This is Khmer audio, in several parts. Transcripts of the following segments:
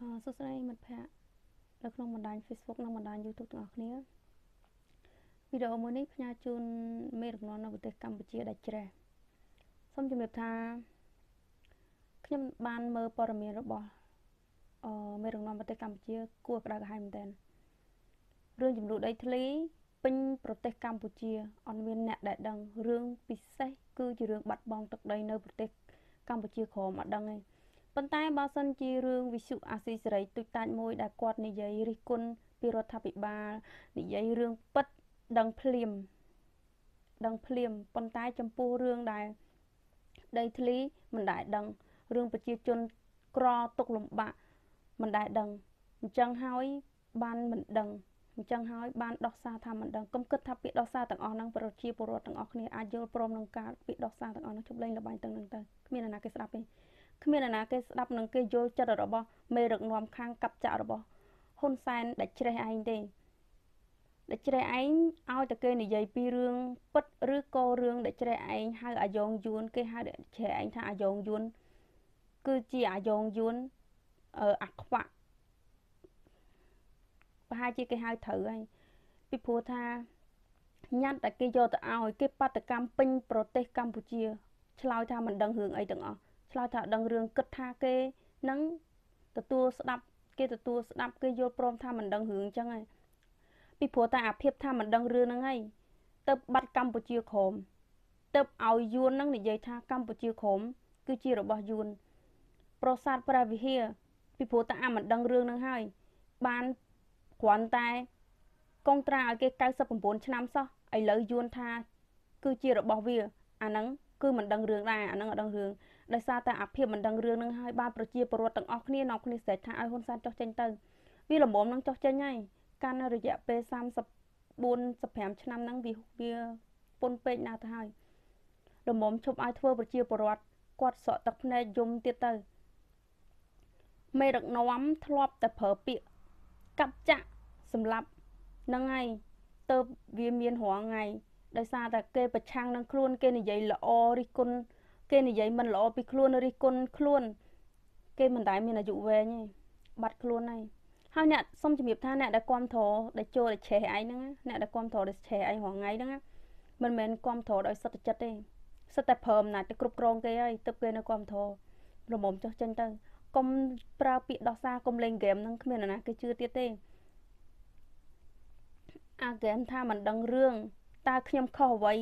សួស្តីមិត្តភ័ក្តិនៅក្នុងបណ្ដាញ Facebook និងបណ្ដាញ YouTube ទាំងអស់គ្នាវីដេអូមួយនេះផ្ញើជូនមេដឹកនាំនៅប្រទេសកម្ពុជាដាច់ជ្រះសូមជម្រាបថាខ្ញុំបានមើលព័ត៌មានរបស់មេដឹកនាំប្រទេសកម្ពុជាគួរក្តៅក្រហាយមែនទែនរឿងចំនួនដីធ្លីពេញប្រទេសកម្ពុជាអត់មានអ្នកដែលដឹងរឿងពិសេសគឺជារឿងបាត់បង់ទឹកដីនៅប្រទេសកម្ពុជាក្រមអត់ដឹងទេប៉ុន្តែបើសិនជារឿងវិសុអាស៊ីសេរីទុយតាចមួយដែលគាត់និយាយរិះគន់ពីរដ្ឋាភិបាលនិយាយរឿងពិតដឹងភ្លាមប៉ុន្តែចំពោះរឿងដែលដីធ្លីមិនដែលដឹងរឿងប្រជាជនក្រទុកលំបាកមិនដែលដឹងអញ្ចឹងហើយបានមិនដឹងអញ្ចឹងហើយបានដោះសារថាមិនដឹងកុំគិតថាពាក្យដោះសារទាំងអស់ហ្នឹងប្រជាពលរដ្ឋទាំងអស់គ្នាអាចយល់ព្រមនឹងការពាក្យដោះសារទាំងអស់ហ្នឹងជប់លេងល្បែងទាំងហ្នឹងទៅគ្មានអ្នកណាគេស្ដាប់ទេគ្មានអ្នកណាគេស្ដាប់នឹងគេយល់ចិត្តរបស់មេដឹកនាំខាងកັບចាក់របស់ហ៊ុនសែនដែលជ្រះឯងទេដែលជ្រះឯងឲ្យតែគេនិយាយពីរឿងពិតឬក៏រឿងដែលជ្រះឯងហៅអាយ៉ងយួនគេហៅជ្រះឯងថាអាយ៉ងយួនគឺជាអាយ៉ងយួនអាខ្វាក់ប្រហែលជាគេហៅត្រូវហើយពីព្រោះថាញ៉ាត់តែគេយកទៅឲ្យគេបាតកម្មពេញប្រទេសកម្ពុជាឆ្លើយថាមិនដឹងរឿងអីទាំងអស់ឆ្លើយថាដឹងរឿងគិតថាគេនឹងទទួលស្ដាប់គេយល់ព្រមថាមិនដឹងរឿងអញ្ចឹងហើយពីព្រោះតែអាភិបថាមិនដឹងរឿងហ្នឹងហើយទៅបាត់កម្ពុជាក្រមទៅឲ្យយួនហ្នឹងនិយាយថាកម្ពុជាក្រមគឺជារបស់យួនប្រាសាទព្រះវិហារពីព្រោះតែមិនដឹងរឿងហ្នឹងហើយបានគ្រាន់តែកុងត្រាឲ្យគេ99ឆ្នាំសោះឥឡូវយួនថាគឺជារបស់វាអាហ្នឹងគឺមិនដឹងរឿងដែរអាហ្នឹងអត់ដឹងរឿងដោយសារតែអាភិបមិនដឹងរឿងហ្នឹងហើយបានប្រជាពលរដ្ឋទាំងអស់គ្នានាំគ្នាស្រែកថាឲ្យហ៊ុនសែនចុះចេញទៅវាល្មមនឹងចុះចេញហើយកាន់រយៈពេល35ឆ្នាំហ្នឹងវាពុនពេកណាស់ទៅហើយល្មមឈប់ឲ្យធ្វើប្រជាពលរដ្ឋគាត់សក់ទឹកភ្នែកយំទៀតទៅមេដឹកនាំធ្លាប់តែប្រើពាក្យកាប់ចាក់សម្លាប់ហ្នឹងហើយទៅវាមានរងថ្ងៃដោយសារតែគេប្រឆាំងនឹងខ្លួនគេនិយាយល្អរិះគន់គេនិយាយមិនល្អពីខ្លួនរិះគន់ខ្លួនគេមិនដែលមានអាយុវែងទេបាត់ខ្លួនហើយអ្នកសុំជំរាបថាអ្នកដែលគាំទ្រដែលចូលតែឆេះឯងហ្នឹងអ្នកដែលគាំទ្រដែលឆេះឯងរងថ្ងៃហ្នឹងមិនមែនគាំទ្រដោយសិទ្ធិចិត្តទេសិតតែព្រមណាស់ទៅគ្រប់គ្រងគេហើយទៅគេនៅគាំទ្ររមុំចុះចេញទៅកុំប្រើពាក្យដោះសារកុំលេងហ្គេមហ្នឹងគ្មានអ្នកណាគេជឿទៀតទេអាហ្គេមថាមិនដឹងរឿងតើខ្ញុំខុសអ្វី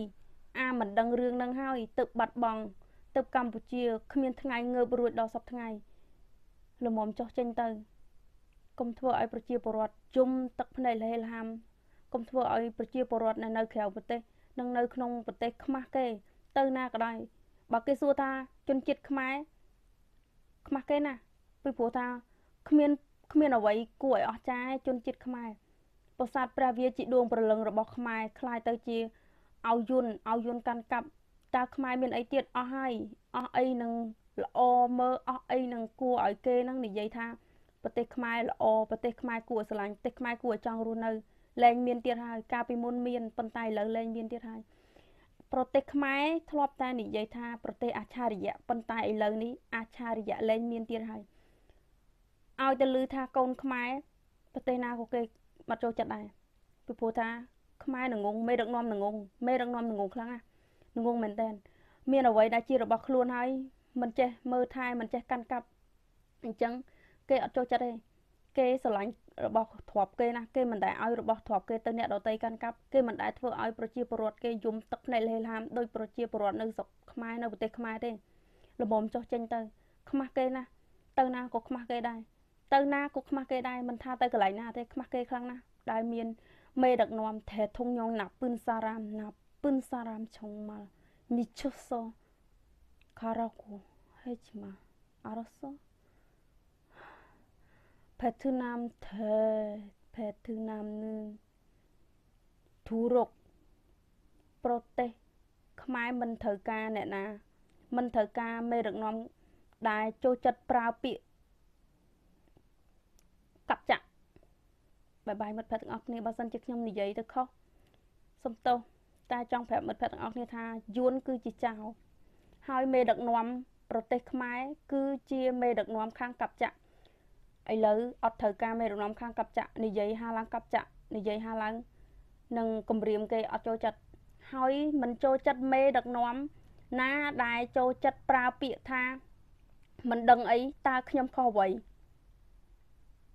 មិនដឹងរឿងហ្នឹងហើយទៅបាត់បង់ទៅកម្ពុជាគ្មានថ្ងៃងើបរួចដល់សប្តាហ៍ថ្ងៃលមុំចុះចេញទៅកុំធ្វើឲ្យប្រជាពលរដ្ឋជុំទឹកភ្នែកលហេលហាំកុំធ្វើឲ្យប្រជាពលរដ្ឋនៅក្រៅប្រទេសនិងនៅក្នុងប្រទេសខ្មាស់គេទៅណាក៏ដោយបើគេសួរថាជនជាតិខ្មែរខ្មាស់គេណាពីព្រោះថាគ្មានអ្វីគួរឲ្យអស្ចារ្យជនជាតិខ្មែរប្រាសាទព្រះវិហារជាដួងព្រលឹងរបស់ខ្មែរคล้ายទៅជាឲ្យយួនកាន់កាប់តើខ្មែរមានអីទៀតអស់ហើយអស់អីនឹងល្អមើលអស់អីនឹងគួរឲ្យគេនឹងនិយាយថាប្រទេសខ្មែរល្អប្រទេសខ្មែរគួរឲ្យស្រឡាញ់ប្រទេសខ្មែរគួរឲ្យចង់រស់នៅលែងមានទៀតហើយកាលពីមុនមានប៉ុន្តែឥឡូវលែងមានទៀតហើយប្រទេសខ្មែរធ្លាប់តែនិយាយថាប្រទេសអច្ឆរិយៈប៉ុន្តែឥឡូវនេះអច្ឆរិយៈលែងមានទៀតហើយឲ្យទៅឮថាកូនខ្មែរប្រទេសណាក៏គេបាត់ចូលចិត្តដែរពីព្រោះថាខ្មែរនឹងងងមេដឹកនាំនឹងងងខ្លាំងណាស់នឹងងងមែនតើមានអ្វីដែលជារបស់ខ្លួនហើយមិនចេះមើលថែមិនចេះកាន់កាប់អញ្ចឹងគេអត់ចូលចិត្តទេគេស្រឡាញ់របស់ទ្រព្យគេណាគេមិនដែលឲ្យរបស់ទ្រព្យគេទៅអ្នកដទៃកាន់កាប់គេមិនដែលធ្វើឲ្យប្រជាពលរដ្ឋគេយំទឹកភ្នែកលហេលហាមដោយប្រជាពលរដ្ឋនៅស្រុកខ្មែរនៅប្រទេសខ្មែរទេល្មមចុះចេញទៅខ្មាស់គេណាទៅណាក៏ខ្មាស់គេដែរមិនថាទៅកន្លែងណាទេខ្មាស់គេខ្លាំងណាស់ដែលមានមេដឹកនាំថែធុងញងណាពឹនសារ៉ាមឆុងម៉ាល់មីឈុសការ៉ាគូហេឆ្មាអរសភេទណាមថេភេទណាមនឹងធូរកប្រទេសខ្មែរមិនត្រូវការអ្នកណាមិនត្រូវការមេដឹកនាំដែលចូលចិត្តប្រើពាក្យកាប់ចាក់បាយមិត្តភក្តិទាំងអស់គ្នាបើសិនជាខ្ញុំនិយាយទៅខុសសុំទោសតែចង់ប្រាប់មិត្តភក្តិទាំងអស់គ្នាថាយួនគឺជាចៅហើយមេដឹកនាំប្រទេសខ្មែរគឺជាមេដឹកនាំខាងកាប់ចាក់ ឥឡូវអត់ត្រូវការមេដឹកនាំខាងកັບចាក់និយាយហាឡើងកັບចាក់និយាយហាឡើងនឹងគម្រាមគេអត់ចូលចិត្តហើយមិនចូលចិត្តមេដឹកនាំណាដែលចូលចិត្តប្រើពាក្យថាមិនដឹងអីតើខ្ញុំខុសអ្វី